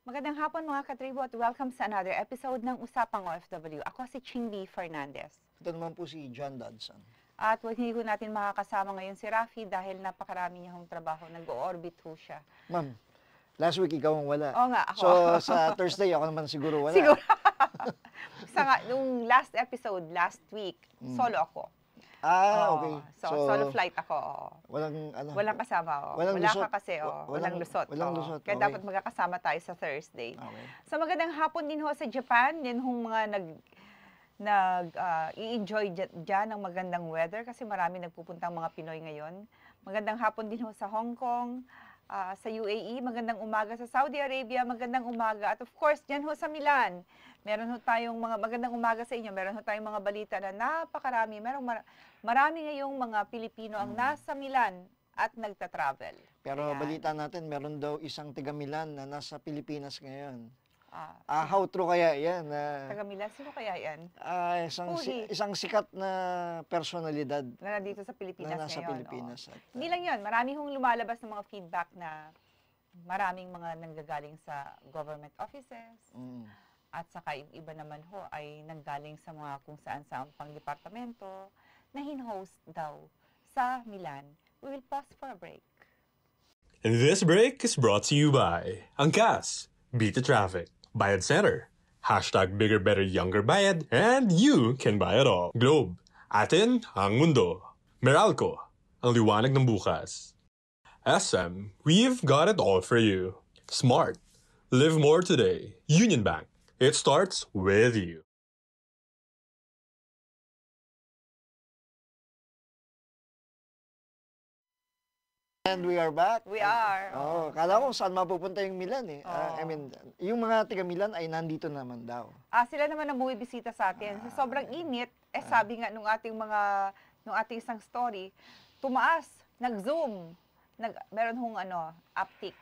Magandang hapon mga katribo at welcome sa another episode ng Usapang OFW. Ako si Ching B. Fernandez. Ito naman po si John Dodson. At hindi ko natin makakasama ngayon si Rafi dahil napakarami niya hong trabaho. Nag-orbit ho siya. Ma'am, last week ikaw ang wala. Oo nga, ako. So sa Thursday ako naman siguro wala. Siguro. Nung last episode, last week, solo ako. Okay. So solo flight ako. Walang kasama. Walang Wala lusot. ka kasi. Walang lusot. Walang lusot. Kaya Okay. dapat magkakasama tayo sa Thursday. Okay. So magandang hapon din ho sa Japan. Din hong mga i-enjoy dyan ng magandang weather kasi marami nagpupuntang mga Pinoy ngayon. Magandang hapon din ho sa Hong Kong, sa UAE, magandang umaga sa Saudi Arabia, magandang umaga. At of course, dyan ho sa Milan, meron ho tayong mga magandang umaga sa inyo. Meron ho tayong mga balita na napakarami. Marami ngayong mga Pilipino ang nasa Milan at nagta-travel. Pero Ayan. balita natin, meron daw isang taga Milan na nasa Pilipinas ngayon. How true kaya yan? Taga Milan, sino kaya yan? Isang sikat na personalidad Na nandito sa Pilipinas na nasa ngayon. Pilipinas. At, Hindi lang yun. Marami hong lumalabas ng mga feedback na maraming mga nanggagaling sa government offices. At saka yung iba naman ho ay nanggaling sa mga kung saan pang departamento na hin-host daw sa Milan. We will pause for a break. And this break is brought to you by Angkas, Beat the Traffic, Bayad Center, #Bigger Better Younger Bayad, and you can buy it all. Globe, atin ang mundo. Meralco, ang liwanag ng bukas. SM, we've got it all for you. Smart, live more today. Union Bank, it starts with you. And we are back. We are. Kala ko saan mapupunta yung Milan eh. Yung mga taga Milan ay nandito naman daw. Sila naman ang bumibisita sa atin. Sa sobrang init, sabi nga nung ating isang story, tumaas, nag-zoom, meron hong uptick.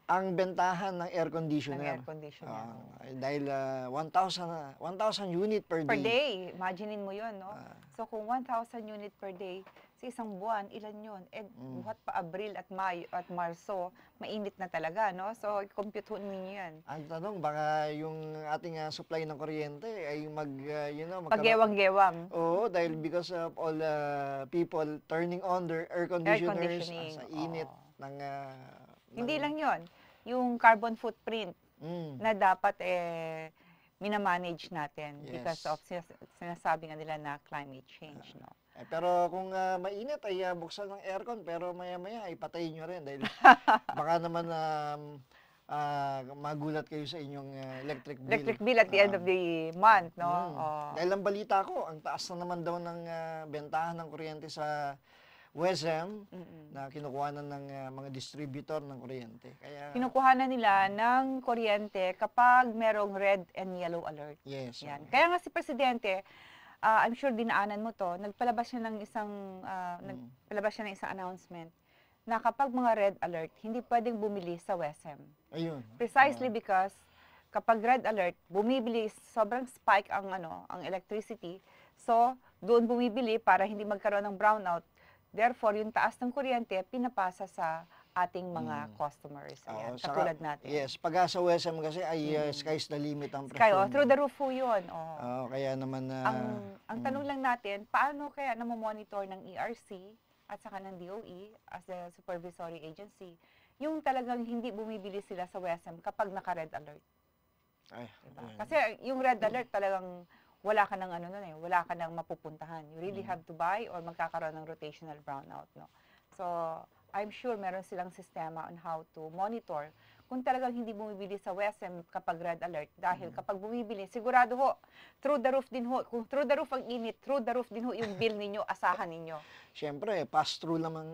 Ang bentahan ng air conditioner. Dahil 1,000 unit per day. Per day. Imaginein mo yun, no? So kung 1,000 unit per day, sa isang buwan, ilan yun? Buhat pa Abril at Mayo at Marso, mainit na talaga, no? So, compute ninyo yan. Ang tanong, baka yung ating supply ng kuryente ay Pag-gewang-gewang. Oo, dahil because of all people turning on their air conditioners sa init ng... Hindi lang yon, yung carbon footprint na dapat minamanage natin because of sinasabi nga nila na climate change, no? Pero kung mainit ay buksan ng aircon pero maya-maya ay patayin nyo rin dahil baka naman magulat kayo sa inyong electric bill. Electric bill at the end of the month, no? Dahil ang balita ko, ang taas na naman daw ng bentahan ng kuryente sa WESM na kinukuhanan ng mga distributor ng kuryente. Kaya kinukuhanan nila ng kuryente kapag merong red and yellow alert. Yes. Yan. Kaya nga si Presidente, I'm sure dinaanan mo to, nagpalabas siya ng isang announcement na kapag mga red alert, hindi pwedeng bumili sa WESM. Ayun. Precisely because kapag red alert, bumibili, sobrang spike ang electricity. So, doon bumibili para hindi magkaroon ng brownout. Therefore, yung taas ng kuryente, pinapasa sa ating mga customers. Ayan, katulad natin. Yes, pag sa WESM kasi ay sky's the limit ang presyo. Through the roof po yun. Kaya naman... ang tanong lang natin, paano kaya namomonitor ng ERC at saka ng DOE as the supervisory agency, yung talagang hindi bumibili sila sa WESM kapag naka-red alert? Diba? Kasi yung red alert talagang wala ka ng wala ka ng mapupuntahan. You really have to buy or magkakaroon ng rotational brownout, no? So, I'm sure meron silang sistema on how to monitor kung talagang hindi bumibili sa WESM kapag red alert. Dahil kapag bumibili, sigurado ho, through the roof din ho, kung through the roof ang init, through the roof din ho yung bill ninyo, asahan ninyo. Siyempre, pass-through naman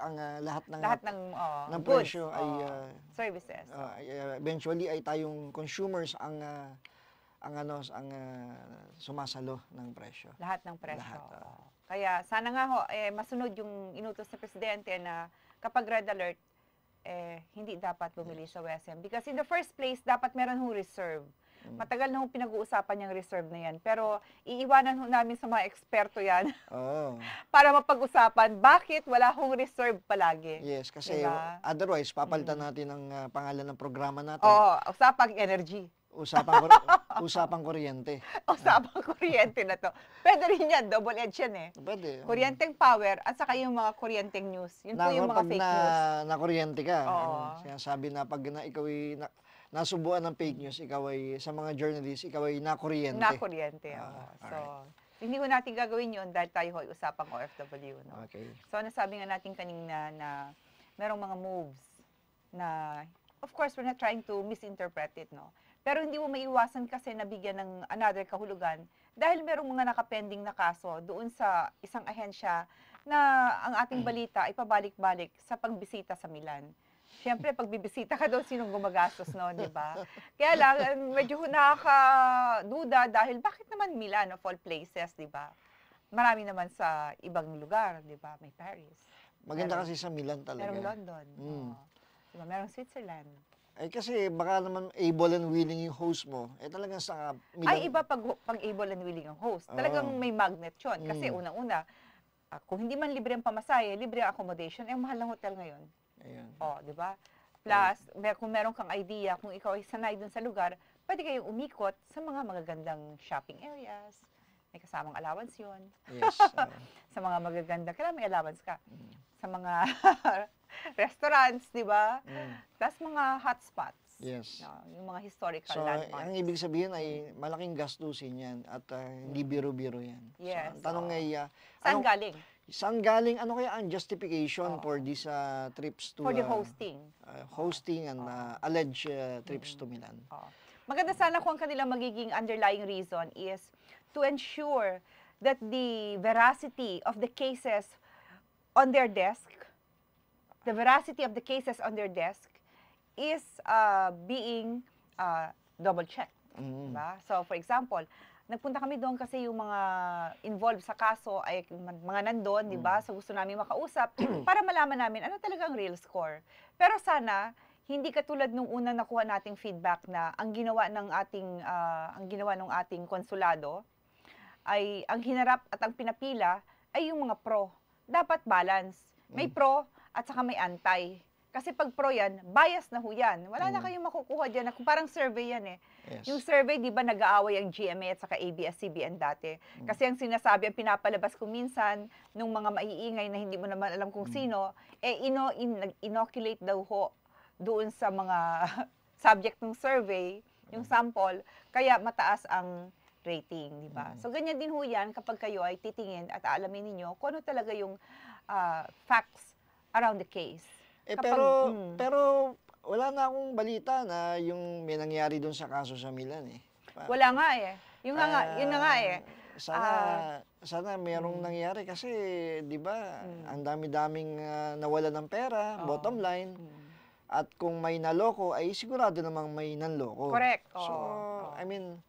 ang lahat ng goods, presyo ay services. Eventually ay tayong consumers ang sumasalo ng presyo. Lahat ng presyo. Kaya sana nga ho, masunod yung inutos ng Presidente na kapag red alert, hindi dapat bumili sa WESM. Because in the first place, dapat meron hong reserve. Matagal na hong pinag-uusapan yung reserve na yan. Pero iiwanan ho namin sa mga eksperto yan Oo. para mapag-usapan bakit wala hong reserve palagi. Yes, kasi Diba? otherwise, papalitan natin ang pangalan ng programa natin. Oo, usapang energy. Usapang kuryente. Usapang kuryente na to. Pwede rin yan, double-edged yan eh. Pwede. Kuryenteng power at saka yung mga kuryenteng news. Yun po yung mga Pag fake news. na-kuryente ka, Oo. sinasabi na pag ikaw ay nasubuan ng fake news, ikaw ay, sa mga journalists, ikaw ay na-kuryente. Na kuryente. oo. So, alright. hindi ko natin gagawin yun dahil tayo ay usapang OFW. No? Okay. So, nasabi nga natin kanina na merong mga moves na, of course, we're not trying to misinterpret it, no? Pero hindi mo maiwasan kasi nabigyan ng another kahulugan dahil merong mga nakapending na kaso doon sa isang ahensya na ang ating balita ay pabalik-balik sa pagbisita sa Milan. Siyempre, pag bibisita ka doon, sinong gumagastos, no? Di ba? Kaya lang, medyo nakakaduda dahil bakit naman Milan of all places, di ba? Marami naman sa ibang lugar, di ba? May Paris. Maganda kasi sa Milan talaga. Merong London. Diba? Merong Switzerland. Eh kasi baka naman able and willing yung host mo. Eh talagang sa Milan. Ay, iba pag able and willing ang host. Talagang may magnet yun. Kasi unang-una, kung hindi man libre ang pamasahe, libre ang accommodation, eh, mahal ng hotel ngayon. Ayan. Di ba? Plus, kung meron kang idea, kung ikaw ay sanay dun sa lugar, pwede kayong umikot sa mga magagandang shopping areas. May kasamang allowance yun. Yes. Sa mga magaganda, kailangan may allowance ka. Sa mga restaurants, di ba? Tapos mga hotspots. Yes. No, yung mga historical So, landmarks. ang ibig sabihin ay malaking gastusin yan at hindi biro-biro yan. Yes, So, ang tanong ay, Saan galing? saan galing, ano kaya ang justification for these trips to... For the hosting. Hosting and alleged trips to Milan. Maganda sana kung ang kanilang magiging underlying reason is to ensure that the veracity of the cases on their desk, is being double-checked. Diba? So, for example, nagpunta kami doon kasi yung mga involved sa kaso ay mga nandun, di ba? So, gusto namin makausap para malaman namin ano talagang real score. Pero sana, hindi katulad nung unang nakuha nating feedback na ang ginawa ng ating konsulado ay ang hinarap at ang pinapila ay yung mga pro. Dapat balance. May pro at saka may anti. Kasi pag pro yan, bias na ho yan. Wala na kayong makukuha dyan. Parang survey yan eh. Yes. Yung survey, di ba, nag-aaway ang GMA at saka ABS-CBN dati. Kasi ang sinasabi, ang pinapalabas ko minsan, nung mga maiingay na hindi mo naman alam kung sino, eh, inoculate daw ho doon sa mga subject ng survey, yung sample, kaya mataas ang rating, di ba? So, ganyan din ho yan kapag kayo ay titingin at aalamin ninyo kung ano talaga yung facts around the case. Pero wala na akong balita na yung may nangyari doon sa kaso sa Milan eh. Wala nga eh. Yun na nga eh. Sana mayroong nangyari kasi, di ba, ang dami-daming nawala ng pera, bottom line. At kung may naloko, ay sigurado namang may nanloko. Correct. So, I mean,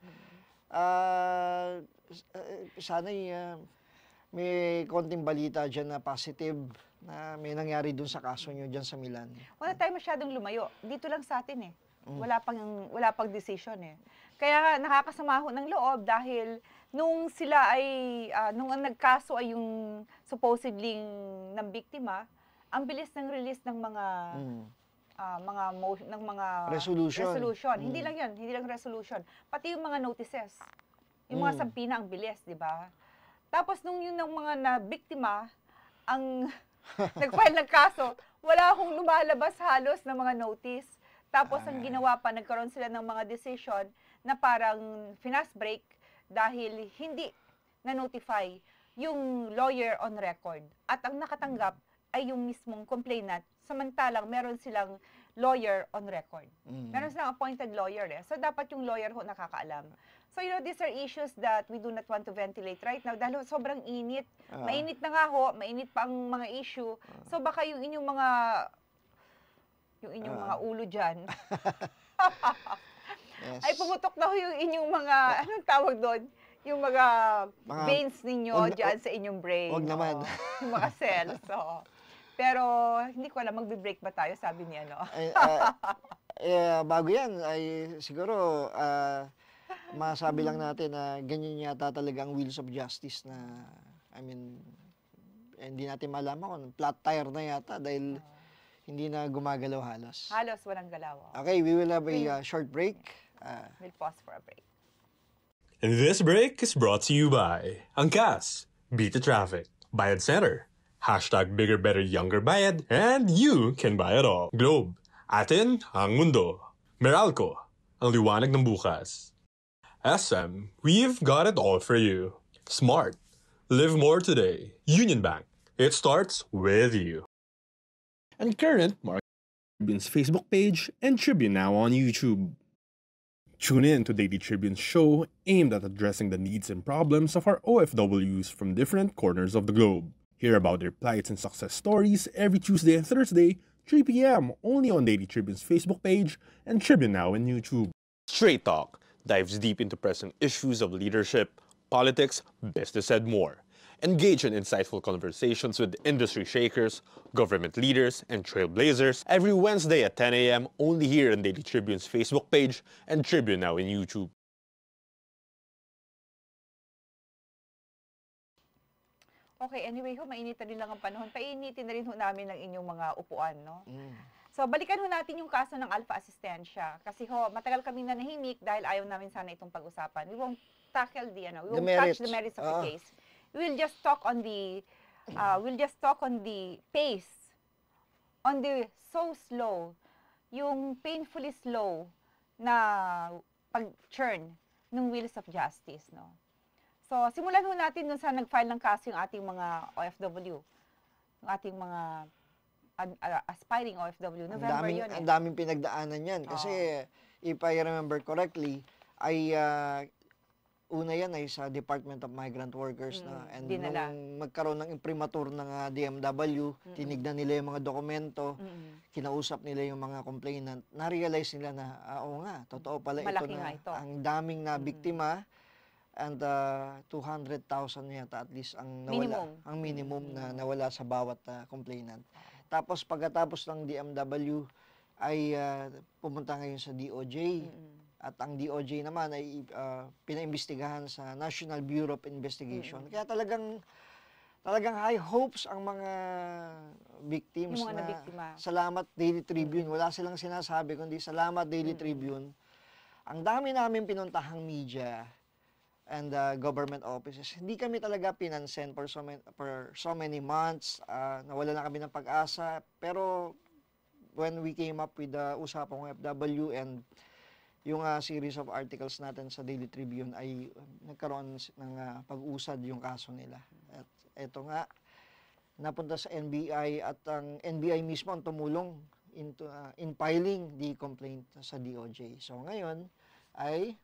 sana may konting balita dyan na positive na may nangyari dun sa kaso nyo dyan sa Milan. Wala tayo masyadong lumayo. Dito lang sa atin eh. Wala pang decision eh. Kaya nakakasama ho ng loob dahil nung sila ay, nung ang nagkaso ay yung supposedly ng biktima, ang bilis ng release ng mga resolution. Hindi lang 'yan, hindi lang resolution. Pati yung mga notices. Yung mga sampina ang bilis, 'di ba? Tapos nung yung mga na biktima ang nag-file ng kaso, wala akong lumalabas halos na mga notice. Tapos ang ginawa pa, nagkaroon sila ng mga decision na parang finance break dahil hindi na-notify yung lawyer on record. At ang nakatanggap ay yung mismong complainant, samantalang meron silang lawyer on record. Meron silang appointed lawyer eh. So, dapat yung lawyer ho nakakaalam. So, these are issues that we do not want to ventilate right now dahil sobrang init. Mainit na nga ho, mainit pa ang mga issue. So, baka yung inyong mga ulo dyan, Yes. ay pumutok na ho yung inyong mga, anong tawag doon? Yung mga veins ninyo dyan sa inyong brain. Huwag naman. Yung mga cells. Pero, hindi ko alam, magbe-break ba tayo, sabi niya, no? Bago yan, ay siguro, masabi lang natin na ganyan yata talaga ang wheels of justice na, I mean, hindi natin malaman kung flat tire na yata dahil hindi na gumagalaw halos. Halos walang galaw. Okay, we will have a short break. We'll pause for a break. And this break is brought to you by Angkas, Beat the Traffic, Bayad Center, hashtag Bigger Better Younger Bayad, and you can buy it all. Globe, atin ang mundo. Meralco, ang liwanag ng bukas. SM, we've got it all for you. Smart, live more today. Union Bank, it starts with you. And current Mark Tribune's Facebook page and Tribune Now on YouTube. Tune in to Daily Tribune's show aimed at addressing the needs and problems of our OFWs from different corners of the globe. Hear about their plights and success stories every Tuesday and Thursday, 3 p.m. only on Daily Tribune's Facebook page and Tribune Now on YouTube. Straight Talk dives deep into pressing issues of leadership, politics, business, and more. Engage in insightful conversations with industry shakers, government leaders, and trailblazers every Wednesday at 10 a.m. only here on Daily Tribune's Facebook page and Tribune Now in YouTube. Okay, anyway mainit na rin lang ang panahon. Painitin na rin namin ang inyong mga upuan, no? So, balikan natin yung kaso ng Alpha Assistensya. Kasi matagal kami nanahimik dahil ayaw namin sana itong pag-usapan. We won't tackle we won't touch the merits of the case. We'll just talk on the pace, on the so slow, yung painfully slow na pag-churn ng wheels of justice, no? So, simulan natin dun sa nag-file ng kaso yung ating mga OFW, yung ating mga aspiring OFW. November yun eh. Ang daming pinagdaanan yan. Kasi, if I remember correctly, ay una yan ay sa Department of Migrant Workers na. And nung magkaroon ng imprimatur ng DMW, tinignan nila yung mga dokumento, kinausap nila yung mga complainant, na-realize nila na, oo nga, totoo pala malaki ito na ito. ang daming na biktima and 200,000 yata at least ang nawala, ang minimum na nawala sa bawat complainant. Tapos pagkatapos ng DMW ay pumunta ngayon sa DOJ. At ang DOJ naman ay pinaimbestigahan sa National Bureau of Investigation. Kaya talagang high hopes ang mga victims yung mga na nabiktima. Salamat Daily Tribune. Wala silang sinasabi kundi salamat Daily Tribune. Ang dami namin pinuntahang media and government offices. Hindi kami talaga pinansin for so many months. Nawala na kami ng pag-asa. Pero when we came up with the usapang OFW and yung series of articles natin sa Daily Tribune ay nagkaroon ng pag-usad yung kaso nila. At ito nga, napunta sa NBI at ang NBI mismo ang tumulong in filing the complaint sa DOJ. So ngayon ay...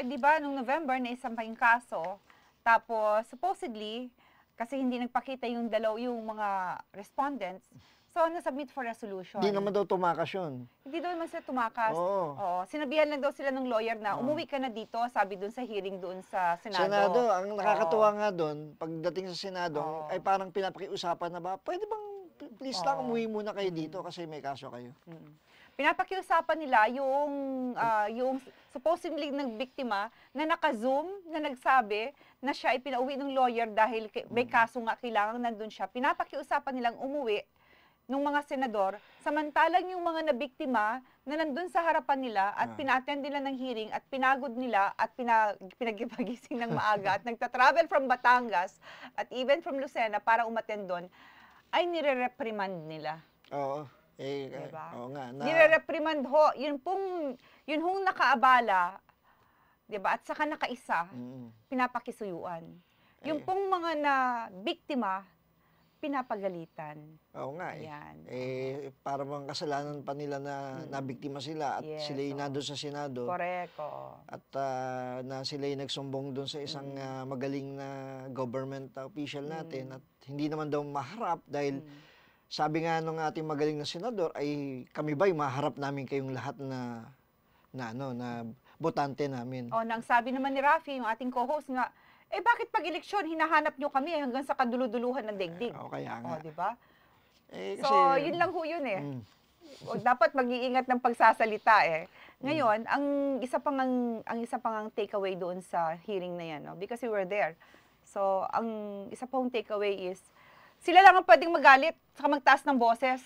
di ba, nung November na isang pa yung kaso, tapos supposedly, kasi hindi nagpakita yung mga respondents, so, na-submit for resolution. Hindi naman daw tumakas yun. Hindi daw naman sila tumakas. Oo. Sinabihan lang daw sila ng lawyer na umuwi ka na dito, sabi doon sa hearing doon sa Senado. Senado, ang nakakatuwa nga doon, pagdating sa Senado, ay parang pinapakiusapan na ba, pwede bang please lang umuwi muna kayo dito kasi may kaso kayo. Pinapakiusapan nila yung supposedly nagbiktima na naka-zoom, na nagsabi na siya ay pinauwi ng lawyer dahil may kaso nga kailangan nandun siya. Pinapakiusapan nilang umuwi ng mga senador, samantalang yung mga nabiktima na nandun sa harapan nila at pina-attend nila ng hearing at pinagod nila at pinagipagising ng maaga at nagta-travel from Batangas at even from Lucena para umattend doon, ay nire-reprimand nila. Oo. Diba? Oo nga. Nire-reprimand yun hong nakaabala, diba? At saka nakaisa, pinapakisuyuan. Yung pong mga na biktima, pinapagalitan. Oo nga eh. Ayan. Para bang kasalanan pa nila na nabiktima sila at sila nandun sa Senado. Correct. At na sila nagsumbong doon sa isang magaling na government official natin at hindi naman daw maharap dahil sabi nga nung ating magaling na senador ay kami ba'y maharap namin kayong lahat na botante namin. Nang sabi naman ni Rafi, yung ating co-host nga, bakit pag eleksyon, hinahanap nyo kami hanggang sa kaduluduluhan ng daigdig? Kaya nga. Di ba? Kasi, so, yun lang ho yun eh. dapat mag-iingat ng pagsasalita eh. Ngayon, ang isa pang takeaway doon sa hearing na yan, no? Because we were there. So, ang isa pang takeaway is, sila lang ang pwedeng magalit saka magtaas ng boses.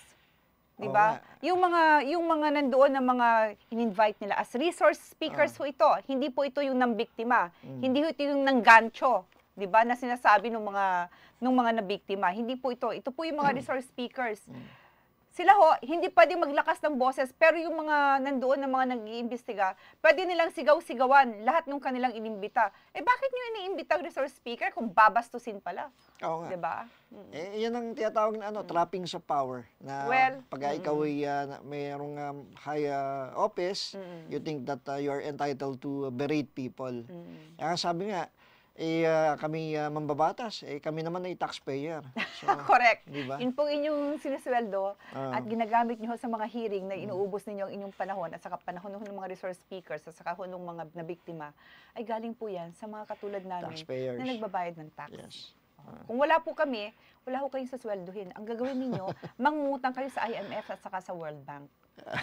'Di ba? Yung mga nandoon na mga in-invite nila as resource speakers ho ito. Hindi po ito yung nambiktima. Hindi ho ito yung nanggancho, 'di ba? Na sinasabi ng mga nabiktima. Hindi po ito. Ito po yung mga resource speakers. Sila ho, hindi pwedeng maglakas ng boses, pero yung mga nandoon na mga nag-iimbestiga, pwede nilang sigaw-sigawan lahat ng kanilang inimbita. Eh bakit nyo iniimbita ang resource speaker kung babastusin pala? Oo nga. Diba? Yan ang tinatawag na trappings of power. Na pag ikaw ay mayroong high office, you think that you are entitled to berate people. Kaya sabi nga, kami mambabatas, kami naman ay taxpayer. So, correct. Diba? Yun pong inyong sinesweldo at ginagamit nyo sa mga hearing na inuubos ninyo ang inyong panahon at saka panahon ng mga resource speakers at saka ng mga nabiktima, ay galing po yan sa mga katulad namin taxpayers na nagbabayad ng tax. Yes. Kung wala po kami, wala po kayong sasweldohin. Ang gagawin ninyo, mangungutang kayo sa IMF at saka sa World Bank.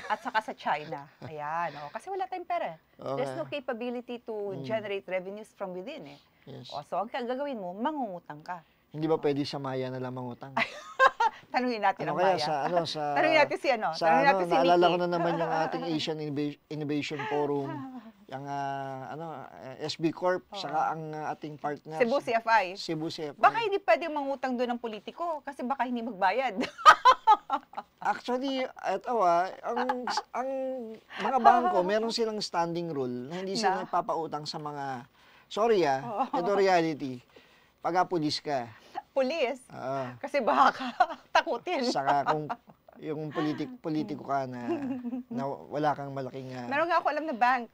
At saka sa China. Ayan. Kasi wala tayong pera. There's no capability to generate revenues from within eh. Yes. So, ang gagawin mo, mangungutang ka. Hindi ba pwede sa Maya na lang mangutang? Tanungin natin ang kaya Maya. Tanungin natin si Tanungin natin si naalala ko na naman yung ating Asian Innovation Forum, yung SB Corp, saka ang ating partner. Cebu CFI. Cebu CFI. Baka hindi pwede mangutang doon ng politiko kasi baka hindi magbayad. Actually, ang mga bangko, meron silang standing rule na hindi sila nagpapautang sa mga, sorry ito reality, pag-pulis ka. Pulis? Kasi baka takutin. Saka kung yung politiko ka na wala kang malaking... Meron nga ako alam na bank.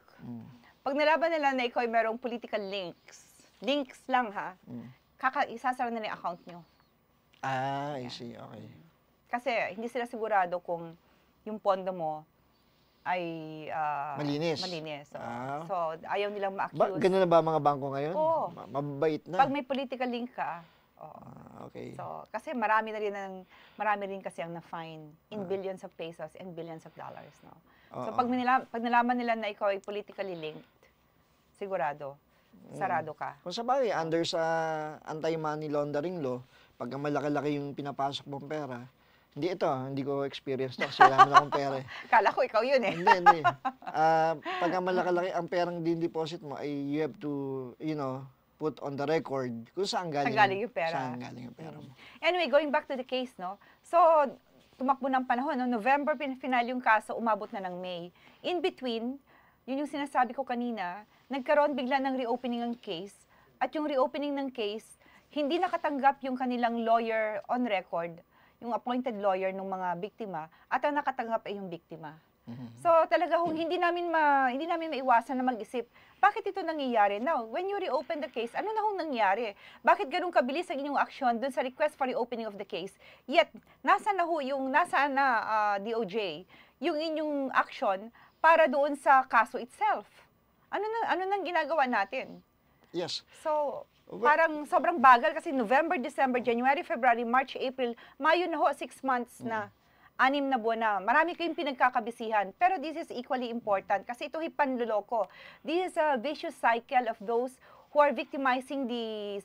Pag nalaban nila na ikaw ay merong political links lang isasara na yung account nyo. I see, okay. Kasi hindi sila sigurado kung yung pondo mo ay malinis. So, ayaw nilang ma-accuse. Ganun na ba mga bangko ngayon? Oo. Mababait na. Pag may political link ka, okay. So, kasi marami rin kasi ang na-fine in billions of pesos and billions of dollars, no? So, pag nalaman nila na ikaw ay politically linked, sigurado, sarado ka. Kung sabagay, under sa anti-money laundering law, pag malaki-laki yung pinapasok mong pera, hindi ko experience to kasi wala naman akong pera eh. Kala ko ikaw yun eh. Hindi. Pag malaki-laki ang perang din-deposit mo, ay you have to, put on the record kung saan galing yung pera mo. Anyway, going back to the case, no? So, tumakbo ng panahon, no? November, final yung kaso, umabot na ng May. In between, yun yung sinasabi ko kanina, nagkaroon bigla ng reopening ng case, at yung reopening ng case, hindi nakatanggap yung kanilang lawyer on record, yung appointed lawyer ng mga biktima, at ang nakatanggap ay yung biktima. So talaga hindi namin maiwasan na mag-isip, bakit ito nangyayari? Now, when you reopen the case, ano na nangyari? Bakit ganun kabilis ang inyong aksyon dun sa request for reopening of the case? Yet, nasaan na DOJ, yung inyong action para doon sa kaso itself? Ano nang ginagawa natin? Yes. So, parang sobrang bagal kasi November, December, January, February, March, April, Mayo na 6 months na. 6 na buwan na. Marami kayong pinagkakabisihan. Pero this is equally important kasi ito ay panluloko. This is a vicious cycle of those who are victimizing the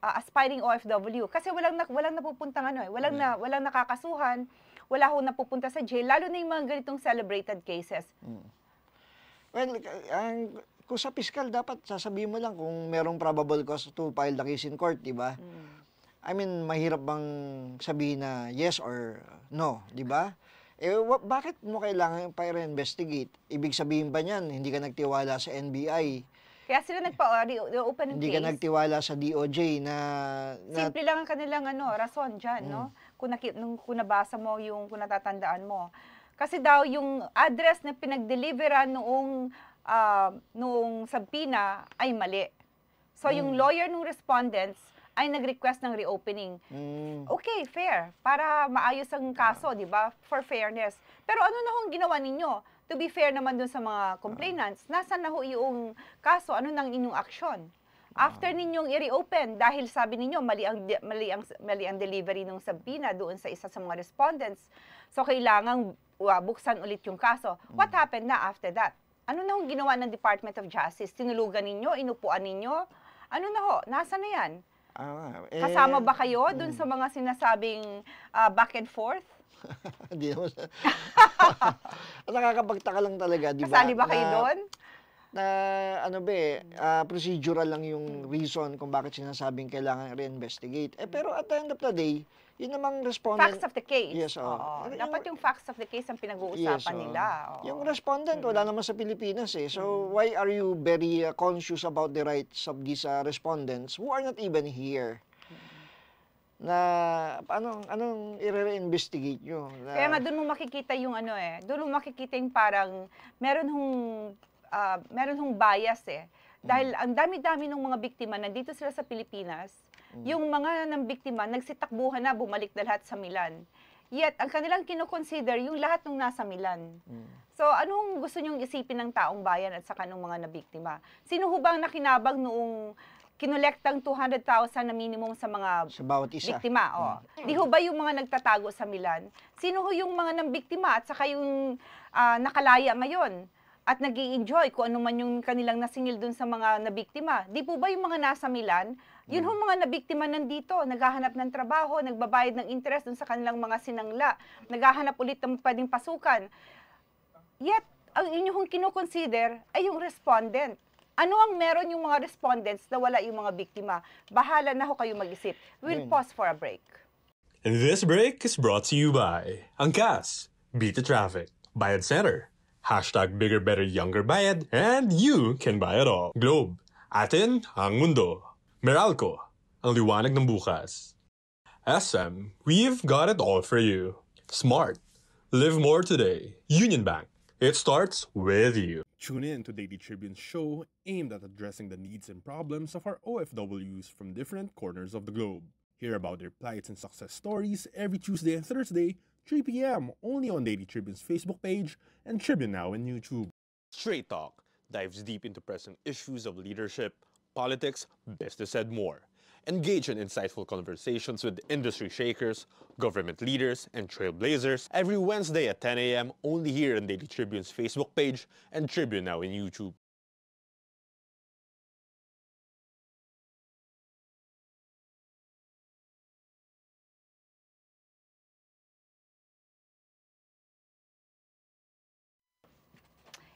aspiring OFW. Kasi walang napupuntang walang nakakasuhan, wala hong napupunta sa jail, lalo na yung mga ganitong celebrated cases. Well, kung sa piskal, dapat sasabihin mo lang kung merong probable cause to file the case in court, di ba? I mean, mahirap bang sabihin na yes or no, di ba? Bakit mo kailangan pa-investigate? Ibig sabihin ba niyan, hindi ka nagtiwala sa NBI? Kaya sila nagpa-open ng hindi case. Hindi ka nagtiwala sa DOJ na simple lang ang kanilang rason dyan, no? Kung nabasa mo kung natatandaan mo. Kasi daw yung address na pinag-deliveran noong subpoena ay mali. So yung lawyer ng respondents ay nag-request ng reopening. Okay, fair. Para maayos ang kaso, di ba? For fairness. Pero ano na hong ginawa ninyo? To be fair naman dun sa mga complainants, nasaan na ho yung kaso? Ano nang inyong aksyon? After ninyong i-reopen, dahil sabi ninyo, mali ang delivery ng subpoena doon sa isa sa mga respondents, so kailangang buksan ulit yung kaso. What happened na after that? Ano na hong ginawa ng Department of Justice? Tinulugan ninyo? Inupuan ninyo? Ano na ho? Nasa na yan? Kasama ba kayo dun sa mga sinasabing back and forth? Hindi naman. Nakakapagtaka lang talaga, di ba? Kasali ba kayo doon? Procedural lang yung reason kung bakit sinasabing kailangan re-investigate. Pero at the end of the day, yun namang respondent... Facts of the case. Yes, oo. Dapat yung facts of the case ang pinag-uusapan nila. Yung respondent, wala naman sa Pilipinas eh. So, why are you very conscious about the rights of these respondents who are not even here? Na anong i-re-investigate nyo? Kaya nga doon mo makikita yung doon mo makikita yung parang meron hong bias eh. Dahil ang dami-dami ng mga biktima nandito sila sa Pilipinas, yung mga ng biktima nagsitakbuhan na bumalik na lahat sa Milan. Yet ang kanilang kino-consider yung lahat ng nasa Milan. So anong gusto nyong isipin ng taong bayan at saka ng mga nabiktima? Sino ho bang nakinabang noong kinulektang 200,000 na minimum sa mga bawat isa. Biktima? Di ho ba yung mga nagtatago sa Milan? Sino ho yung mga nambiktima at saka yung nakalaya ngayon? At nag-i-enjoy kung ano man yung kanilang nasingil dun sa mga nabiktima. Di po ba yung mga nasa Milan, yun yung mga nabiktima nandito, naghahanap ng trabaho, nagbabayad ng interest dun sa kanilang mga sinangla, naghahanap ulit ng pwedeng pasukan. Yet, ang inyong kinoconsider ay yung respondent. Ano ang meron yung mga respondents na wala yung mga biktima? Bahala na ho kayo mag-isip. We'll pause for a break. And this break is brought to you by Angkas, Beat the Traffic, Bayad Center, Hashtag Bigger Better Younger Bayad, and you can buy it all. Globe, atin ang mundo. Meralco, ang liwanag ng bukas. SM, we've got it all for you. Smart, live more today. Union Bank, it starts with you. Tune in to Daily Tribune's show aimed at addressing the needs and problems of our OFWs from different corners of the globe. Hear about their plights and success stories every Tuesday and Thursday, 3 p.m. only on Daily Tribune's Facebook page and Tribune Now in YouTube. Straight Talk dives deep into present issues of leadership, politics, business, and more. Engage in insightful conversations with industry shakers, government leaders, and trailblazers every Wednesday at 10 a.m. only here on Daily Tribune's Facebook page and Tribune Now in YouTube.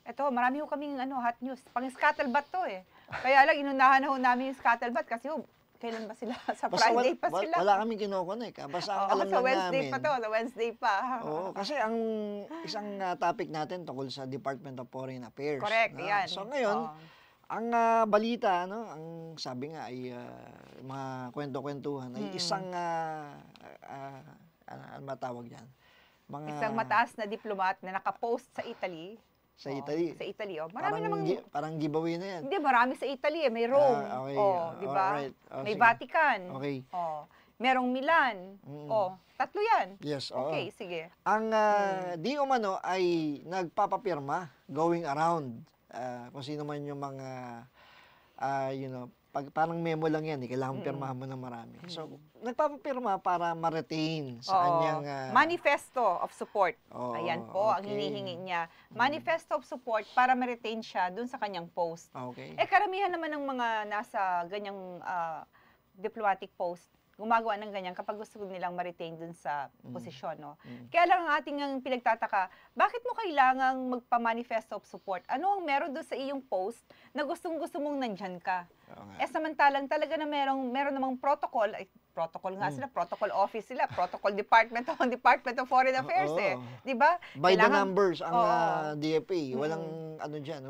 Ito, marami ho kaming hot news. Pang-scuttlebutt to eh. Kaya lang, inunahan na ho namin yung scuttlebutt kasi kailan ba sila? Sa Friday pa sila. Wala kaming kinukonek. Basta ang alam sa lang Wednesday namin. pa to, sa Wednesday pa. Oo, kasi ang isang topic natin tungkol sa Department of Foreign Affairs. Correct, yan. So ngayon, ang balita, ang sabi nga ay mga kwento-kwentuhan ay isang, ano matawag yan? Isang mataas na diplomat na nakapost sa Italy. Sa Italy. Sa Italy, Marami namang... Parang giveaway na yan. Hindi, marami sa Italy eh. May Rome. Okay. Di ba? Alright. May Sige. Vatican. Okay. Merong Milan. Tatlo yan. Yes, Okay, sige. Ang di umano ay nagpapapirma going around. Kung sino man yung mga, parang memo lang yan. Kailangan pirmahan mo ng marami. So, nagpapapirma para ma-retain sa kanyang... Manifesto of support. Ayan po, ang hinihingi niya. Manifesto of support para ma-retain siya dun sa kanyang post. Okay. Karamihan naman ng mga nasa ganyang diplomatic post, gumagawa ng ganyan kapag gusto nilang ma-retain dun sa posisyon. No? Kaya lang ang ating pinagtataka, bakit mo kailangang magpa-manifesto of support? Ano ang meron dun sa iyong post na gustong-gusto mong nandyan ka? Samantalang talaga na meron namang protocol, protocol nga sila, protocol office sila, protocol department of Foreign Affairs Di ba? By the numbers, ang DFA, walang dyan,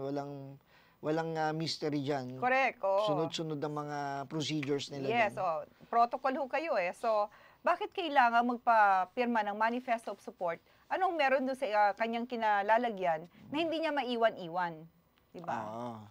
walang mystery dyan. Correct. Sunod-sunod ang mga procedures nila. Yes, protocol ho kayo So, bakit kailangan magpapirma ng manifesto of support? Anong meron doon sa kanyang kinalalagyan na hindi niya maiwan-iwan? Diba?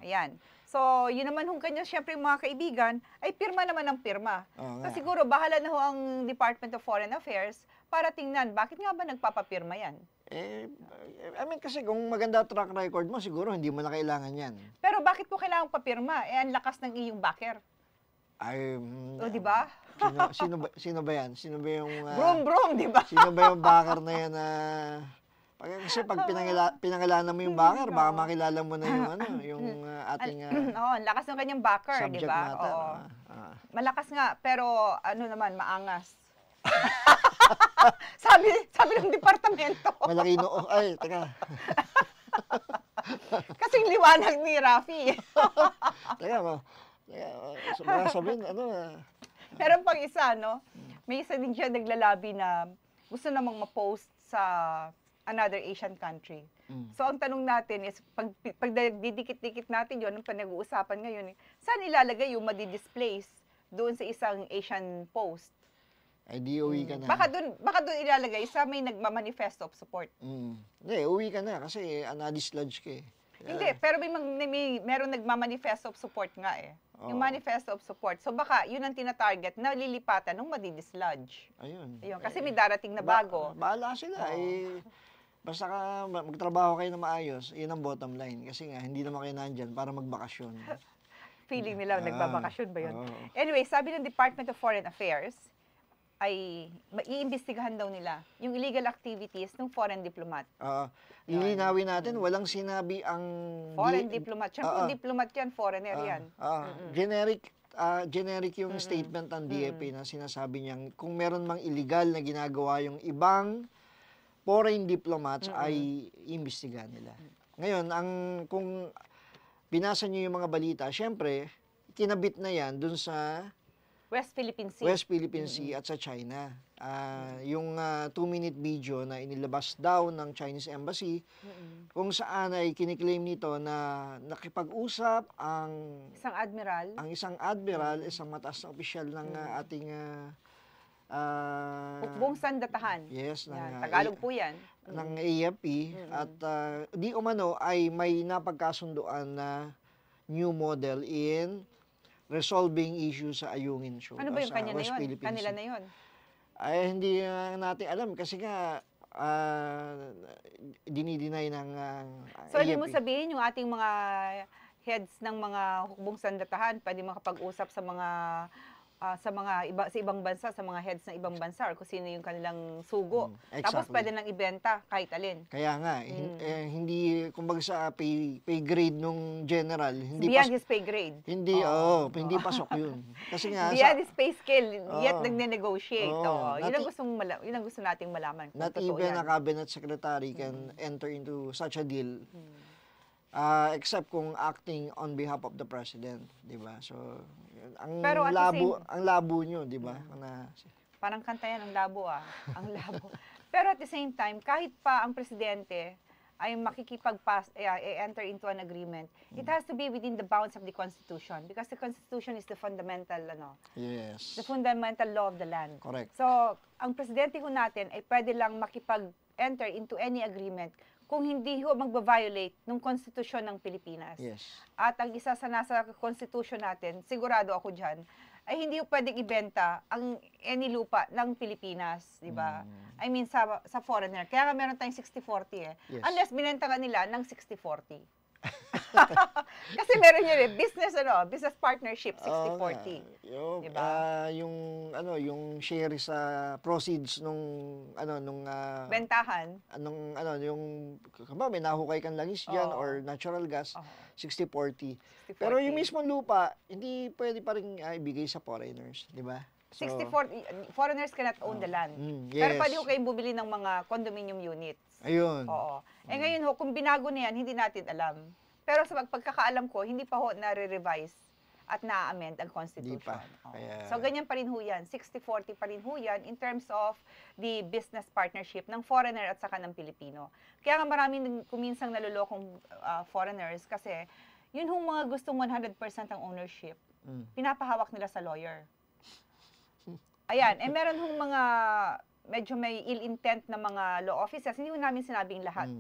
Ayan. So, yun naman hong kanya, syempre mga kaibigan, ay pirma naman ang pirma. So, siguro, bahala na ho ang Department of Foreign Affairs para tingnan, bakit nga ba nagpapapirma yan? I mean, kasi kung maganda track record mo, siguro hindi mo na kailangan yan. Pero bakit mo kailangang papirma? Ang lakas ng iyong backer. Ay, O, di ba? sino ba yan? Sino ba yung... Brum, di ba? Sino ba yung backer na yan na... kasi pag pinangalanan mo yung backer, baka makilala mo na yung yung ating Oo, ang lakas ng kanyang backer, di subject ba? matter. Oo. Malakas nga, pero ano naman, maangas. sabi ng departamento. Malaki noo. Ay, teka. Kasing liwanag ni Rafi. Teka mo. Baka sabihin, Meron pang isa, no? May isa din siya naglalabi na gusto namang ma-post sa another Asian country. So, ang tanong natin is, pag didikit-dikit natin yun, ang pinag-uusapan ngayon, saan ilalagay yung madi-displace doon sa isang Asian post? ay di uwi ka na. Baka doon ilalagay sa may nagmamanifesto of support. Hindi, uwi ka na kasi na-dislodge ka eh. Hindi, pero meron nagmamanifesto of support nga eh. Yung manifesto of support. So baka yun ang tinatarget na lilipatan nung madi-dislodge. Ayun. Kasi may darating na bago. Bahala sila. Basta ka magtrabaho kayo na maayos, yun ang bottom line. Kasi nga, hindi naman kayo nandyan para magbakasyon. Feeling nila nagbabakasyon ba yun? Oo. Anyway, sabi ng Department of Foreign Affairs, ay maiimbestigahan daw nila yung illegal activities ng foreign diplomat. Lilinawin natin, walang sinabi ang... Foreign diplomat. Siyempre, diplomat yan, foreigner yan. Generic yung statement ng DFA na sinasabi niyang kung meron mang illegal na ginagawa yung ibang foreign diplomats ay iimbestigahan nila. Ngayon, kung binasa niyo yung mga balita, syempre, kinabit na yan dun sa West Philippine Sea. West Philippine Sea at sa China. Yung 2-minute video na inilabas daw ng Chinese Embassy, kung saan ay kiniklaim nito na nakipag-usap ang isang admiral, isang mataas na opisyal ng ating Hukbong Sandatahan. yes, Tagalog po yan. ng AFP at di umano ay may napagkasunduan na new model in resolving issues sa Ayungin Shoal. Ano ba yung sa kanya na West yun? Philippine Kanila Sea. na yun? Ay, hindi natin alam kasi nga dinideny ng So, hindi mo AFP. sabihin yung ating mga heads ng mga hukbong sandatahan pwede makapag-usap sa ibang bansa, sa mga heads ng ibang bansa or kung sino yung kanilang sugo. Tapos Exactly. pwede nang ibenta kahit alin. Kaya nga, hindi, kumbaga sa pay grade nung general, hindi Beyond his pay grade. hindi, hindi pasok yun. Kasi nga, Beyond his pay scale, yet nagne-negotiate. Oo. Yun ang gusto nating malaman. Kung not totoo even yan. a cabinet secretary can enter into such a deal except kung acting on behalf of the president, 'di ba? So ang Pero at the labo nyo, 'di ba? Parang kanta yan, ang labo ang labo. Pero at the same time, kahit pa ang presidente ay enter into an agreement, it has to be within the bounds of the Constitution because the Constitution is the fundamental Yes. the fundamental law of the land. Correct. So, ang presidente ho natin ay pwede lang makipag-enter into any agreement kung hindi ho magba-violate ng konstitusyon ng Pilipinas. Yes. At ang isa sa nasa constitution natin, sigurado ako dyan, ay hindi ho pwedeng ibenta ang any lupa ng Pilipinas, di ba? I mean, sa foreigner. Kaya nga meron tayong 60-40 eh. Yes. Unless binenta ka nila ng 60-40. Kasi meron yun business partnership, 60-40. Diba? Yung share sa proceeds nung Bentahan. yung may nahukay kang langis diyan or natural gas, 60-40. 60-40. Pero yung mismong lupa, hindi pwede pa rin ibigay sa foreigners, di ba? 60-40, foreigners cannot own the land. Yes. Pero pwede ho kayong bumili ng mga condominium units. Ayun. Oo. Ngayon ho, kung binago na yan, hindi natin alam. Pero sa pagkakaalam ko, hindi pa ho nare-revise at na-amend ang Constitution. Hindi pa. So, ganyan pa rin ho yan. 60-40 pa rin ho yan in terms of the business partnership ng foreigner at saka ng Pilipino. Kaya nga maraming kuminsang nalulokong foreigners kasi yun hong mga gustong 100% ang ownership, pinapahawak nila sa lawyer. Ayan. Meron hong mga medyo may ill intent na mga law officers. Hindi ho namin sinabing lahat.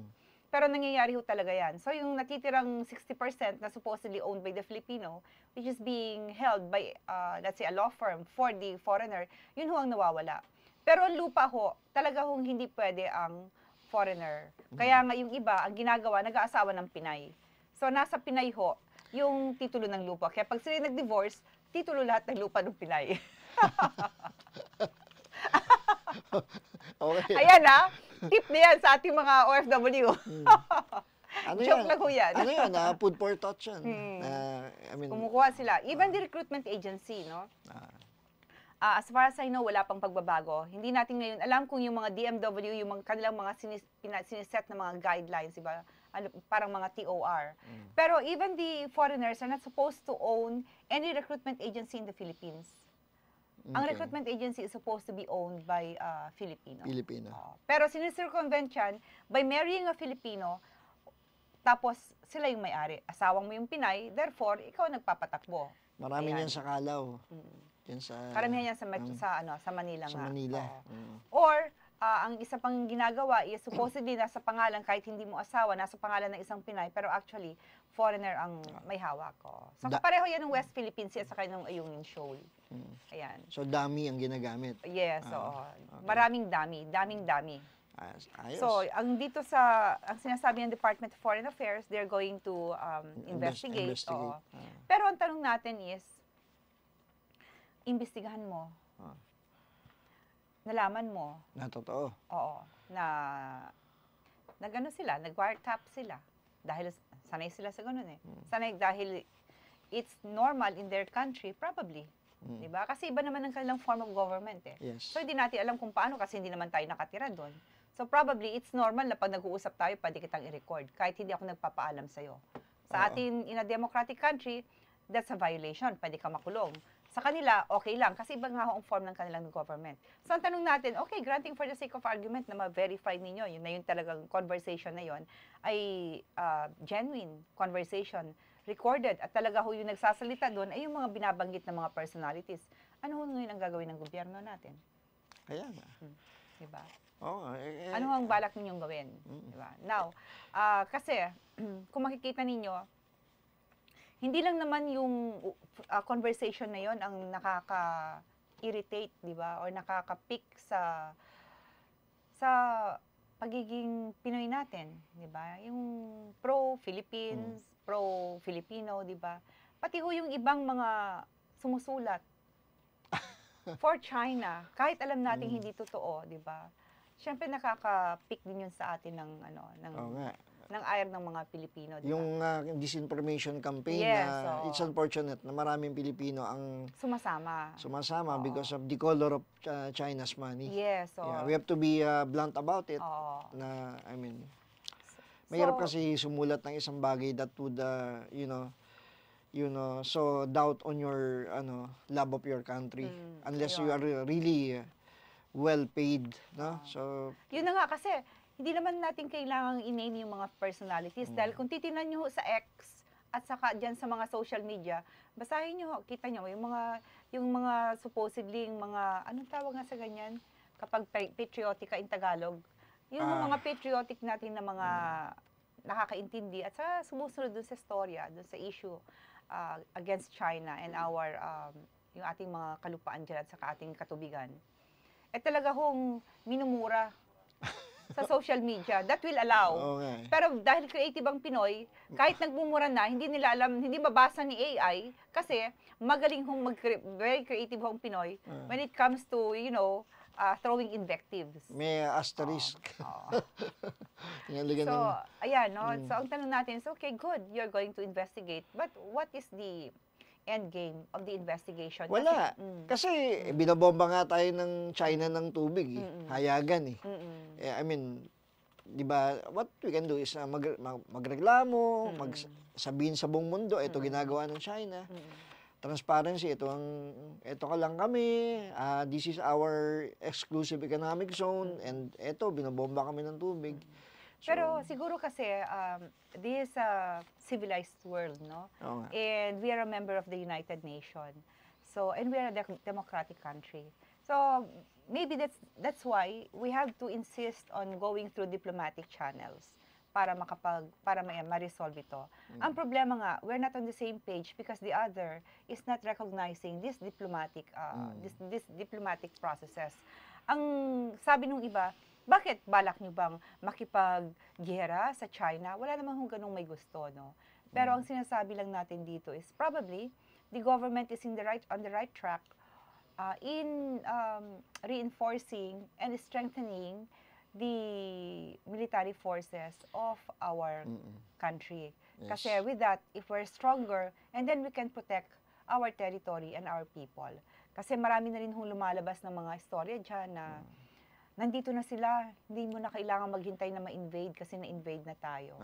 Pero nangyayari ho talaga yan. So, yung natitirang 60% na supposedly owned by the Filipino, which is being held by, let's say, a law firm for the foreigner, yun ho ang nawawala. Pero ang lupa ho, talaga hong hindi pwede ang foreigner. Kaya nga yung iba, ang ginagawa, nag-aasawa ng Pinay. So, nasa Pinay ho, yung titulo ng lupa. Kaya pag sila nag-divorce, titulo lahat ng lupa ng Pinay. Okay. Ayan tip na yan sa ating mga OFW. Ano Joke yan? lang ho yan. Ano yan? Food for thought yan. I mean, Kumukuha sila. Even the recruitment agency, no? As far as I know, wala pang pagbabago. Hindi natin ngayon alam kung yung mga DMW, yung mga kanilang mga siniset na mga guidelines, diba? Parang mga TOR. Pero even the foreigners are not supposed to own any recruitment agency in the Philippines. Ang Okay. recruitment agency is supposed to be owned by Filipino. Filipino. Pero sinicircumvent yan by marrying a Filipino, tapos sila yung may-ari. Asawang mo yung Pinay, therefore, ikaw nagpapatakbo. Marami Ayan. yan sa Calao. Yan sa... Karamihan yan sa Manila sa nga. Manila. Oo. Or, ang isa pang ginagawa is supposedly nasa pangalan, kahit hindi mo asawa, nasa pangalan ng isang Pinay, pero actually, foreigner ang may hawak ko. So, kapareho yan ng West Philippines at saka ng Ayungin Shoal. Ayan. So, dami ang ginagamit. Yes, oo. okay. Maraming dami. Ayos. So, ang sinasabi ng Department of Foreign Affairs, they're going to investigate. Oo. Pero ang tanong natin is, imbestigahan mo. Nalaman mo. Na totoo. Oo. Nag-ano sila, nag-wiretap sila. Dahil sanay sila sa ganun eh. Sanay dahil it's normal in their country, probably. Diba? Kasi iba naman ang kanilang form of government eh. Yes. So, hindi natin alam kung paano kasi hindi naman tayo nakatira doon. So, probably, it's normal na pag nag-uusap tayo, pwede kitang i-record. Kahit hindi ako nagpapaalam sa'yo. Sa atin, in a democratic country, that's a violation. Pwede ka makulong. Sa kanila, okay lang. Kasi iba nga ho ang form ng kanilang government. So, ang tanong natin, okay, granting for the sake of argument na ma-verify ninyo, yun na yung talagang conversation na yun, ay genuine conversation, recorded, at talaga ho yung nagsasalita doon ay yung mga binabanggit ng mga personalities. Ano ho ngayon ang gagawin ng gobyerno natin? Kaya nga. Diba? Oo. Ano ang balak ninyong gawin? Diba? Now, kasi, kung makikita ninyo, hindi lang naman yung conversation na yon ang nakaka-irritate, di ba? Or nakaka-pick sa pagiging Pinoy natin, di ba? Yung pro-Philippines, pro-Filipino, di ba? Pati ho yung ibang mga sumusulat for China, kahit alam natin hindi totoo, di ba? Siyempre nakaka-pick din yun sa atin ng Oo nga. ng ayag ng mga Pilipino, di ba? Yung disinformation campaign Yes, na oo. it's unfortunate na maraming Pilipino ang Sumasama. because of the color of China's money. Yes, oo. Yeah, we have to be blunt about it. Oo. Na, I mean, mahirap So, kasi sumulat ng isang bagay that would, so doubt on your, love of your country. Unless you are really well paid, no? So, yun na nga kasi, hindi naman natin kailangang i-name yung mga personalities. Dahil kung titingnan nyo ho sa X at saka dyan sa mga social media, basahin nyo ho, kita nyo, yung mga supposedly, yung mga, anong tawag nga sa ganyan? Kapag patriotic ka in Tagalog. Yung mga patriotic natin na mga nakakaintindi at sa sumusunod dun sa storya, dun sa issue against China and yung ating mga kalupaan dyan at saka ating katubigan. Talaga hong minumura sa social media. That will allow. okay. Pero dahil creative ang Pinoy, kahit nagmumura na, hindi nila alam, hindi mabasa ni AI, kasi magaling very creative ang Pinoy when it comes to, throwing invectives. May asterisk. So, ayan, no? So, ang tanong natin is, okay, good, you're going to investigate. But what is the end game of the investigation? Wala. Kasi binabomba nga tayo ng China ng tubig. Hayagan eh. I mean, di ba, what we can do is magreklamo, magsabihin sa buong mundo, ito ginagawa ng China. Transparency, ito ka lang kami, this is our exclusive economic zone, and ito, binabomba kami ng tubig. So, pero siguro kasi, this is a civilized world, no? Oo nga. And we are a member of the United Nations. So, and we are a democratic country. So, maybe that's why we have to insist on going through diplomatic channels para ma-resolve ito. Ang problema nga, we're not on the same page because the other is not recognizing this diplomatic processes. Ang sabi nung iba, Bakit balak nyo bang makipaggera sa China? Wala naman hong ganung may gusto, no? Pero ang sinasabi lang natin dito is probably the government is on the right track in reinforcing and strengthening the military forces of our country. Yes. Kasi with that, if we're stronger, and then we can protect our territory and our people. Kasi marami na rin hong lumalabas ng mga istorya dyan na nandito na sila, hindi mo na kailangan maghintay na ma-invade kasi na-invade na tayo.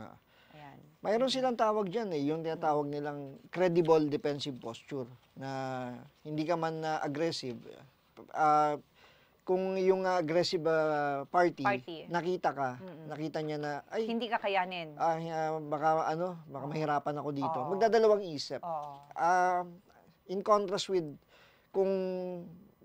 Ayan. Mayroon silang tawag dyan yung tinatawag nilang credible defensive posture, na hindi ka man aggressive. Kung yung aggressive party, nakita niya na, ay, hindi kakayanin. baka mahirapan ako dito. Magdadalawang isip. In contrast with, kung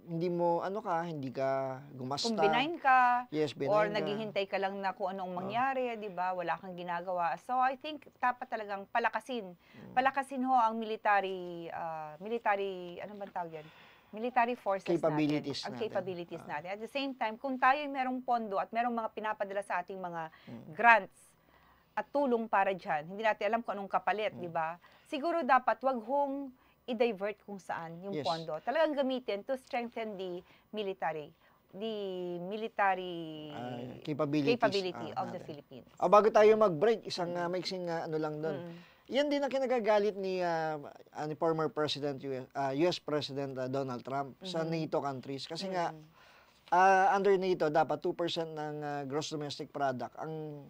hindi mo, hindi ka gumasta. Kung benign ka, benign or ka. naghihintay ka lang na kung anong mangyari, di ba? Wala kang ginagawa. So, I think, dapat talagang palakasin. Palakasin ho ang military, ano bang tawag yan? Military forces Capabilities natin. Ang natin. capabilities natin. At the same time, kung tayo merong pondo at merong mga pinapadala sa ating mga grants at tulong para dyan, hindi natin alam kung anong kapalit, di ba? Siguro dapat wag hong i-divert kung saan yung pondo. Talagang gamitin to strengthen the military capability of the Philippines. Bago tayo mag-break, isang maiksing ano lang doon. Yan din ang kinagagalit ni former President, US President Donald Trump sa NATO countries. Kasi nga, under NATO, dapat 2% ng gross domestic product ang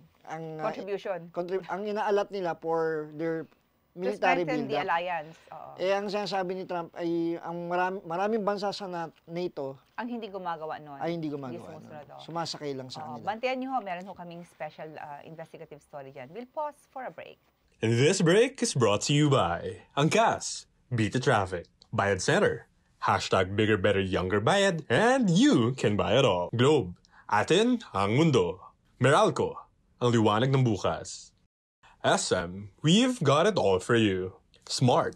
contribution. Ang inaalat nila for their military build-up. The alliance. Ang sinasabi ni Trump ay ang maraming bansa sa NATO ang hindi gumagawa noon. Ay hindi gumagawa noon. Sumasakay lang sa kanila. Bantayan nyo ho, meron ho kaming special investigative story dyan. We'll pause for a break. And this break is brought to you by Angkas, Beat the Traffic, Bayad Center, hashtag Bigger Better Younger Bayad, and you can buy it all. Globe, atin ang mundo. Meralco, ang liwanag ng bukas. SM, we've got it all for you. Smart,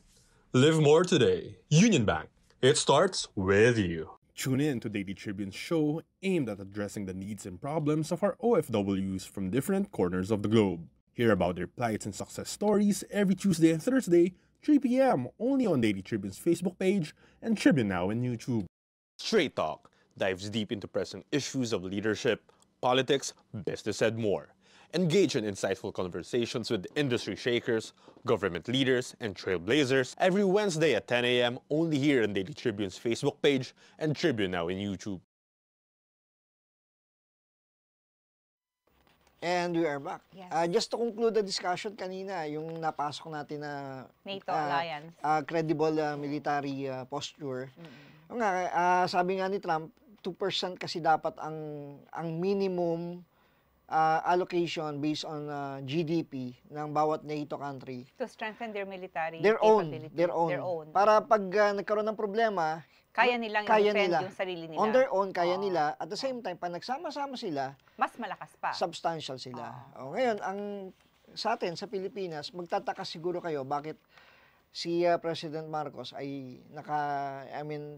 live more today. Union Bank, it starts with you. Tune in to Daily Tribune's show aimed at addressing the needs and problems of our OFWs from different corners of the globe. Hear about their plights and success stories every Tuesday and Thursday, 3 p.m. only on Daily Tribune's Facebook page and Tribune Now on YouTube. Straight Talk dives deep into present issues of leadership, politics, business, and more. Engage in insightful conversations with industry shakers, government leaders, and trailblazers every Wednesday at 10 a.m. only here on Daily Tribune's Facebook page and Tribune Now in YouTube. And we are back. Yes. Just to conclude the discussion kanina, yung napasok natin na NATO alliance. Credible military posture. Sabi nga ni Trump, 2% kasi dapat ang minimum allocation based on GDP ng bawat NATO country. To strengthen their military Their capability. own. Para pag nagkaroon ng problema, kaya nilang i-defend yung sarili nila. On their own, kaya nila. At the same time, pag nagsama-sama sila, mas malakas pa. Substantial sila. Ngayon, sa atin, sa Pilipinas, magtataka siguro kayo bakit si President Marcos ay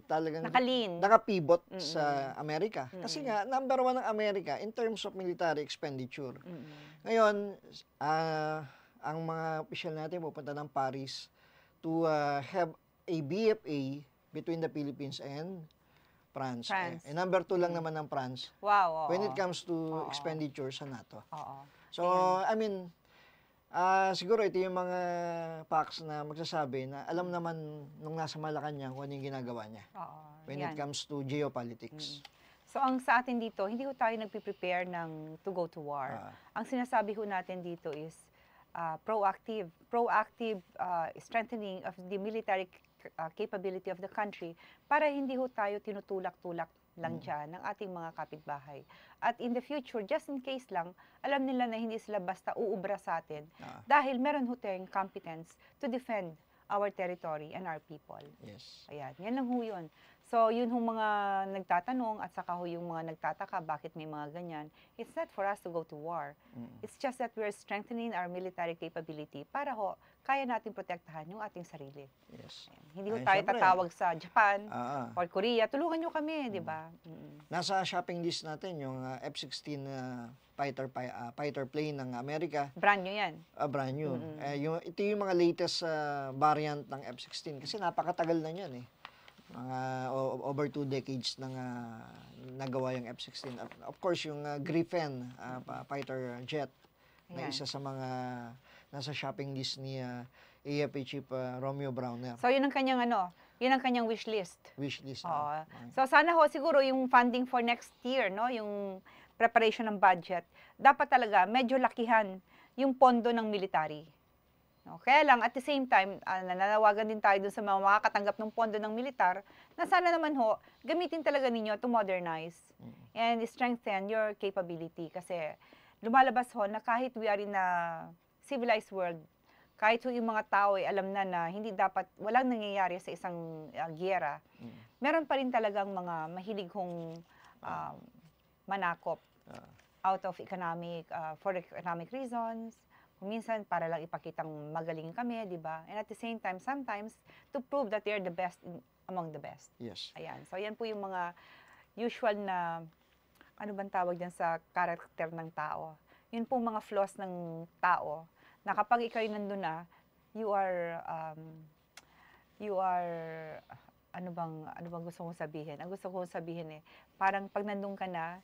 talagang naka-pivot sa Amerika. Kasi nga, number 1 ng Amerika in terms of military expenditure. Ngayon, ang mga opisyal natin pupunta ng Paris to have a BFA between the Philippines and France. Number 2 lang naman ng France. Wow. When it comes to expenditure sa NATO. So, Yeah. siguro ito yung mga facts na magsasabi na alam naman nung nasa Malacanang kung ano yung ginagawa niya. When it comes to geopolitics. So, ang sa atin dito, hindi ho tayo nagpe-prepare to go to war. Ang sinasabi ho natin dito is proactive strengthening of the military capability of the country para hindi ho tayo tinutulak-tulak lang dyan ng ating mga kapitbahay. At in the future, just in case lang, alam nila na hindi sila basta uubra sa atin dahil meron ho tayong competence to defend our territory and our people. Yes. Ayan, yan lang ho yun. So, yun yung mga nagtatanong at saka yung mga nagtataka bakit may mga ganyan. It's not for us to go to war. It's just that we're strengthening our military capability para kaya natin protektahan yung ating sarili. Yes. Ayan. Hindi ho Ay, tayo syempre. tatawag sa Japan Ah, or Korea, tulungan nyo kami, di ba? nasa shopping list natin yung F-16 fighter plane ng Amerika. Brand nyo yan. Brand new. Ito yung mga latest variant ng F-16 kasi napakatagal na yan eh. Mga over 2 decades nang nagawa yung F-16. At of course, yung Gripen fighter jet na Ayan. isa sa mga nasa shopping list ni AFP Chief Romeo Browner. So, yun ang kanyang wish list. Wish list. Oo. So, sana siguro yung funding for next year, no, yung preparation ng budget, dapat talaga medyo lakihan yung pondo ng military. No? Kaya lang, at the same time, nananawagan din tayo dun sa mga makakatanggap ng pondo ng militar, na sana naman gamitin talaga ninyo to modernize and strengthen your capability. Kasi lumalabas na kahit we are in a civilized world, kahit yung mga tao alam na hindi dapat, walang nangyayari sa isang giyera, meron pa rin talagang mga mahilig manakop out of for economic reasons. Kung minsan, para lang ipakitang magaling kami, di ba? And at the same time, sometimes, to prove that they're the best among the best. Yes. Ayan. So, yan po yung mga usual na, ano bang tawag dyan sa character ng tao? Yun po mga flaws ng tao, na kapag ikaw nandun na, you are, ano bang gusto kong sabihin? Ang gusto kong sabihin parang pag nandun ka na,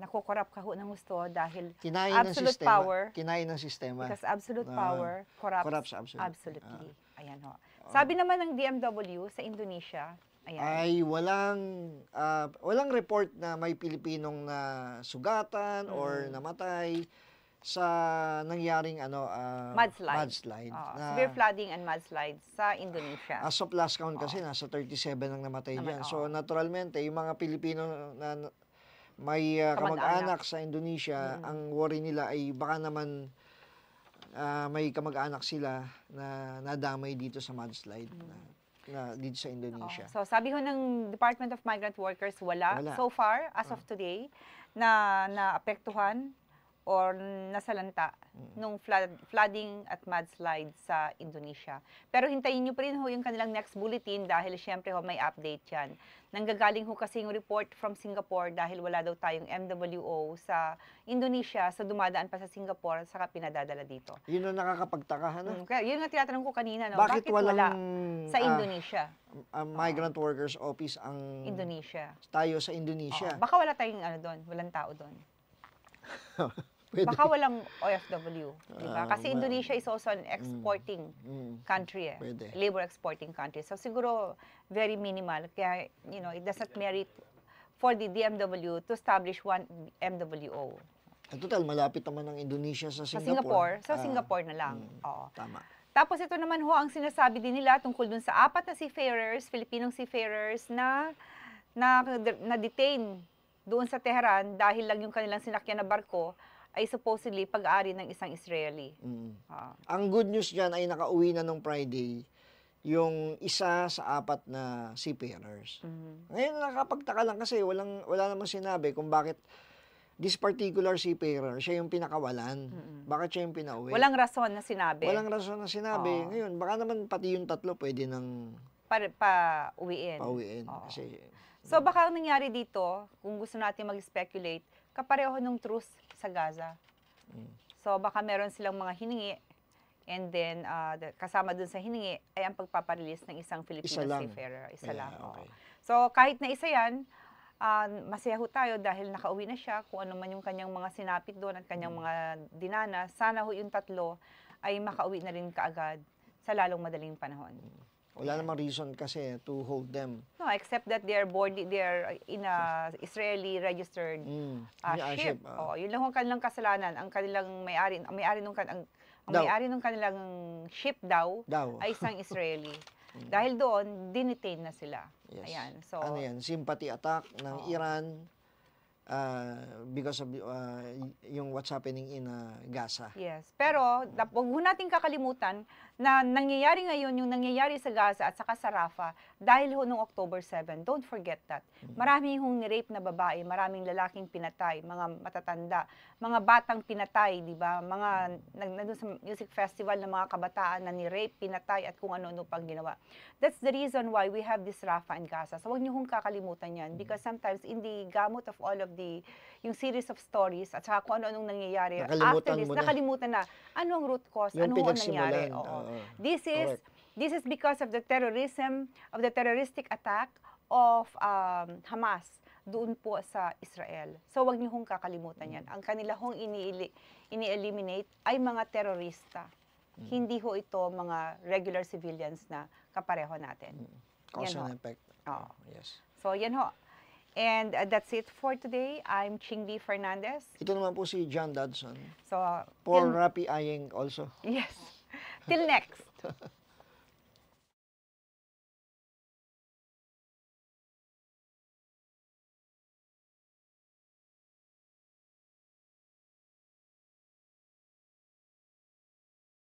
nakukorap ka ng gusto dahil Kinain ng absolute sistema. power. Kinain ng sistema. Because absolute power corrupts absolute. absolutely. Ayan ho. Sabi naman ng DMW sa Indonesia, ayan. Ay walang report na may Pilipinong na sugatan or namatay sa nangyaring mudslide. Severe flooding and mudslides sa Indonesia. As of last count kasi nasa 37 ang namatay diyan. So naturalmente yung mga Pilipino na may kamag-anak sa Indonesia, ang worry nila ay baka naman may kamag-anak sila na nadamay dito sa mudslide na dito sa Indonesia. So sabi ho ng Department of Migrant Workers, wala. So far, as of today, na naapektuhan or nasalanta nung flooding at mudslide sa Indonesia. Pero hintayin nyo pa rin yung kanilang next bulletin dahil syempre may update yan. Nanggagaling kasi yung report from Singapore dahil wala daw tayong MWO sa Indonesia, so dumadaan pa sa Singapore saka pinadadala dito. Yun ang nakakapagtaka, Kaya yun nga tinatanong ko kanina, no? Bakit wala walang sa Indonesia? Migrant Workers Office ang Indonesia. tayo sa Indonesia. Baka wala tayong doon, walang tao doon. Pwede. Baka walang OFW, di ba? Kasi Indonesia is also an exporting country, Pwede. labor exporting country. So siguro very minimal. Kaya, it doesn't merit for the DMW to establish one MWO. Total, malapit naman ang Indonesia sa Sa Singapore. Singapore na lang. Oo. Tama. Tapos ito naman ang sinasabi din nila tungkol dun sa 4 na seafarers, Filipinong seafarers na detain doon sa Tehran dahil lang yung kanilang sinakyan na barko ay supposedly pag-aari ng isang Israeli. Ang good news dyan ay nakauwi na nung Friday yung isa sa 4 na seafarers. Ngayon nakapagtaka lang kasi wala namang sinabi kung bakit this particular seafarer, siya yung pinakawalan. Bakit siya yung pinauwi? Walang rason na sinabi. Walang rason na sinabi. Ngayon, baka naman pati yung 3 pwede nang pauwiin. Kasi So baka ang nangyari dito, kung gusto natin mag-speculate, kapareho ng truce sa Gaza. So baka meron silang mga hiningi, and then kasama dun sa hiningi ay ang pagpaparelease ng isang Filipino seafarer. Isa lang. Okay. So kahit na isa yan, masaya ho tayo dahil nakauwi na siya, kung ano man yung kanyang mga sinapit doon at kanyang mga dinana, sana ho yung 3 ay makauwi na rin kaagad sa lalong madaling panahon. Wala namang reason kasi to hold them. No, except that they're in a Israeli registered ship. Yun lang ang kanilang kasalanan. Ang kanilang may-ari nung kanilang ship daw ay isang Israeli. Dahil doon, dinitain na sila. Yes. Ayan. So, ano yan? Sympathy attack ng Iran because of yung what's happening in Gaza. Yes. Pero, huwag natin kakalimutan na nangyayari ngayon, yung nangyayari sa Gaza at saka sa Rafah, dahil ho noong October 7, don't forget that. Marami hong ni-rape na babae, maraming lalaking pinatay, mga matatanda, mga batang pinatay, di ba? Mga nandun sa music festival ng mga kabataan na ni-rape, pinatay at kung ano-ano pang ginawa. That's the reason why we have this Rafah and Gaza. So huwag niyo hong kakalimutan yan because sometimes in the gamut of all of the yung series of stories at saka kung ano-anong nangyayari after this, nakalimutan na ano ang root cause, yung ano ang nangyari. Correct. This is because of the terroristic attack of Hamas doon po sa Israel. So wag niyo hong kakalimutan yan. Ang kanila hong ini-eliminate ay mga terorista. Hindi ho ito mga regular civilians na kapareho natin. Cause Yan and ho. effect. Oo. Yes. So yan ho. And that's it for today. I'm Chingli Fernandez. Ito naman po si John Dodson. So, For Rapi Ayeng also. yes. Till next.